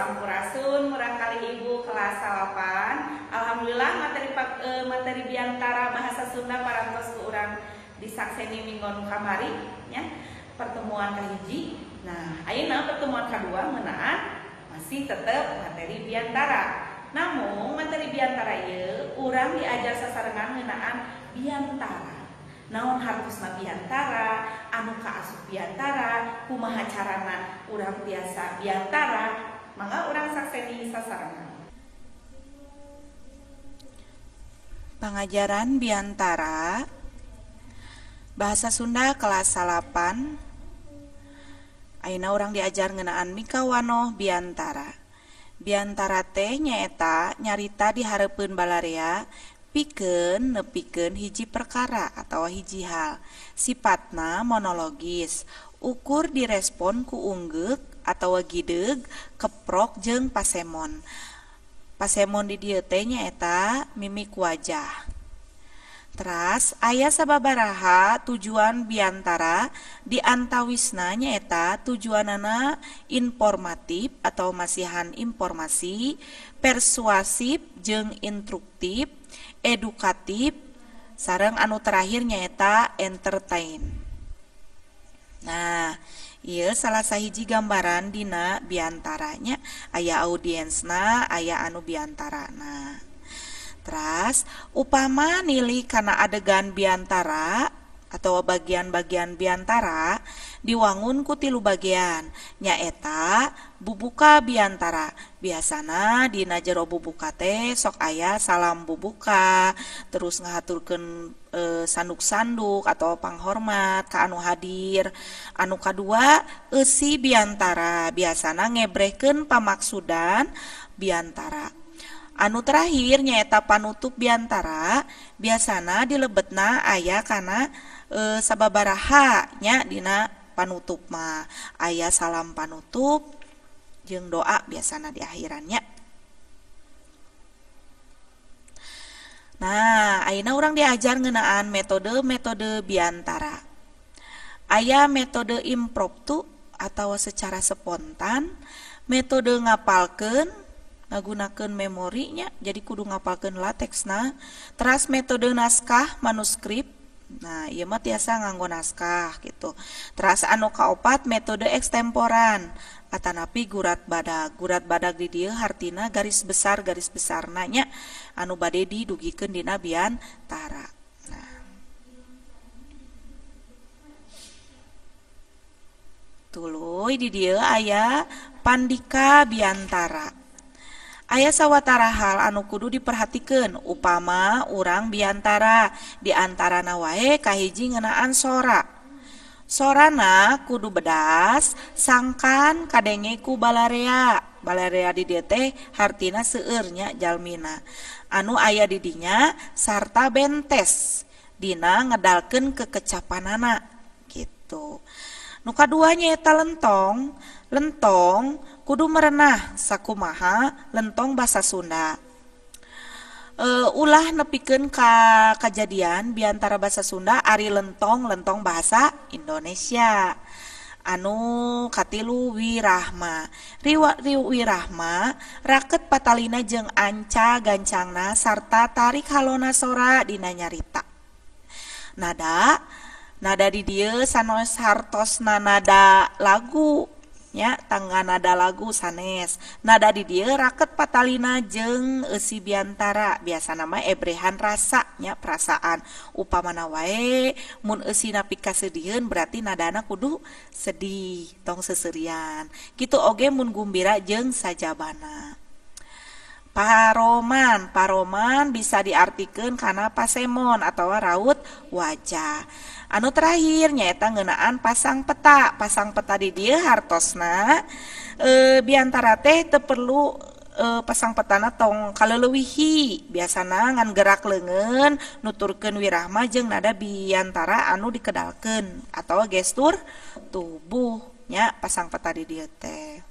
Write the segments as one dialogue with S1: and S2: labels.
S1: sampurasun murang kali ibu kelas 8. Alhamdulillah materi biantara bahasa Sunda parantos ku urang disakseni minggon kamari nya pertemuan kahiji. Nah, ayeuna pertemuan kedua meunaan masih tetap materi biantara. Namun materi biantara ieu urang diajar sasarengan ngeunaan biantara. Naon hartosna biantara, anu kaasup biantara, kumaha carana urang biasa biantara, mangga urang sakseni sasarengan.
S2: Pengajaran biantara bahasa Sunda kelas 8. Ayeuna urang diajar ngeunaan mikawanoh biantara. Biantara teh nyaeta nyarita di hareupeun balarea pikeun nepikeun hiji perkara atau hiji hal. Sifatna monologis, ukur direspon ku unggek atau gideug, keprok jeung pasemon. Pasemon di dieu teh nyaeta mimik wajah. Teras aya sababaraha tujuan biantara di antawisna nyaeta tujuanana informatif atau masihan informasi, persuasif jeung instruktif, edukatif, sareng anu terakhir nyaeta entertain. Nah, ieu salah sahiji gambaran dina biantaranya, aya audiensna, aya anu biantarana. Teras upama nilih kana adegan biantara atau bagian-bagian biantara diwangun ku 3 bagian, nyaeta bubuka biantara. Biasana dina jero bubuka teh sok aya salam bubuka, terus ngahaturkeun sanduk-sanduk atau panghormat ka anu hadir. Anu kadua eusi biantara, biasana ngebrehkeun pamaksudan biantara. Anu terakhir nyaeta panutup biantara, biasana dilebetna aya kana sababaraha nya dina panutup mah. Aya salam panutup jeung doa biasana di akhirannya. Nah, ayeuna urang diajar ngeunaan metode-metode biantara. Aya metode impromptu atau secara spontan, metode ngapalkeun ngagunakeun memorinya, jadi kudu ngapalkeun lateksna. Teras metode naskah manuskrip, nah ieu mah tiasa nganggo naskah gitu. Teras anu kaopat metode ekstemporan atanapi gurat badag. Gurat badag di dieu hartina garis besarna nya anu bade didugikeun dina biantara. Nah, tuluy di dieu aya pandika biantara. Aya sawatara hal anu kudu diperhatikeun, upama urang biantara di antarana wae kahiji ngeunaan sora. Sorana kudu bedas, sangkan kadenge ku balarea. Balarea di dieu teh hartina seueur nya jalmina. Anu aya di dinya sarta bentes dina ngedalkeun kekecapanana gitu. Nu kadua nyaeta lentong. Lentong kudu merenah sakumaha lentong basa Sunda. Ulah nepikeun ka kajadian biantara basa Sunda ari lentong bahasa Indonesia. Anu katilu wirahma. Wirahma raket patalina jeung anca gancangna sarta tarik halona sora dina nyarita. Nada di dieu sanes hartosna nada lagu nya tangga nada lagu sanes. Nada di dieu raket patalina jeung eusi biantara, biasa nama ebrehan rasa nya perasaan. Upamana wae mun eusina pika sedieun berarti nadana kudu sedih, tong seseurian. Kitu oge mun gumbira jeung sajabana. Paroman bisa diartikeun kana pasemon atau raut wajah. Anu terakhir nyaeta ngeunaan pasang peta. Pasang peta di dieu hartosna biantara teh teu perlu pasang petana tong kaleulewihi. Biasana ngan gerak leungeun nuturkeun wirahma jeung nada biantara anu dikedalkeun atau gestur tubuh nya pasang peta di dieu teh.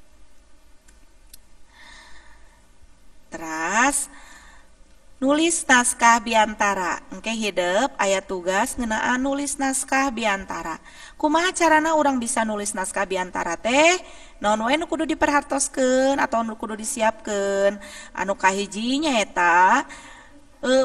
S1: 3
S2: Teras, Nulis naskah biantara. Engke hidup aya tugas ngeunaan nulis naskah biantara. Kumaha carana urang bisa nulis naskah biantara teh? Naon we nu kudu diperhatoskeun atau nu kudu disiapkeun? Anu kahiji nyaeta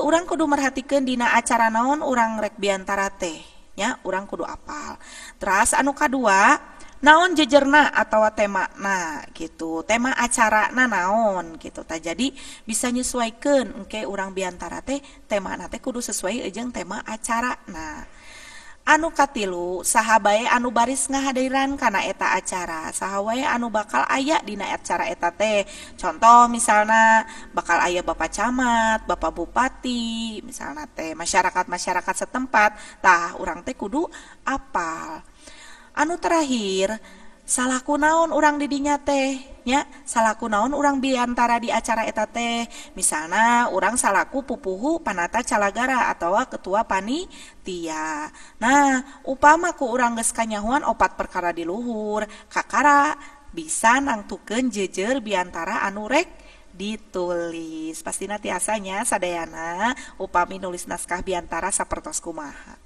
S2: urang kudu merhatikeun dina acara naon urang rek biantara teh nya, urang kudu apal. Terus anu kadua, naon jejerna atau tema nah gitu, tema acara na naon gitu ta. Jadi bisa nyesuaikeun engke urang biantara teh tema na teh kudu sesuai jeung tema acara. Nah anu katilu, saha bae anu baris ngahadiran kana eta acara, saha wae anu bakal aya dina acara eta teh. Contoh misalna bakal aya Bapak Camat, Bapak Bupati, misalna teh masyarakat setempat. Tah urang teh kudu apal. Anu terakhir, salaku naon urang di dinya teh nya, salaku naon urang biantara di acara eta teh. Misalna urang salaku pupuhu panata calagara atau ketua panitia. Nah upama ku urang geus kanyahoan 4 perkara di luhur, kakara bisa nangtukeun jejer biantara anu rek ditulis. Pastina tiasanya sadayana upami nulis naskah biantara sapertos kumaha.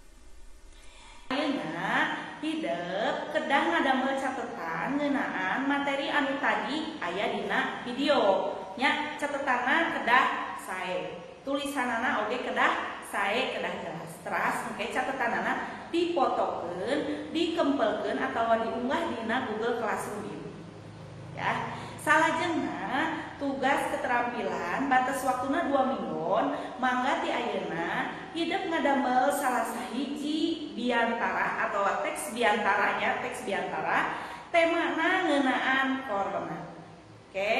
S1: Ayeuna hidup kedah ngadamel catetan ngeunaan materi anu tadi aya dina video nya. Catetanna kedah sae, tulisanana oge kedah sae, kedah jelas. Terus engke catetanana dipotokeun, dikempelkeun atawa diunggah dina Google Classroom ieu. Ya, salajengna tugas keterampilan batas waktuna 2 minggon. Mangga ti ayeuna hidup ngadamel salah sahiji biantara atau teks biantaranya, teks biantara temana ngeunaan corona. Oke,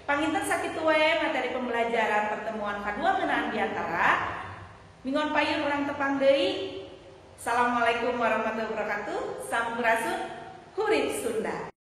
S1: panginten sakitu we materi pembelajaran pertemuan kadua ngeunaan biantara. Minggon payun urang tepang deui. Assalamualaikum warahmatullahi wabarakatuh. Sampurasun, hurit Sunda.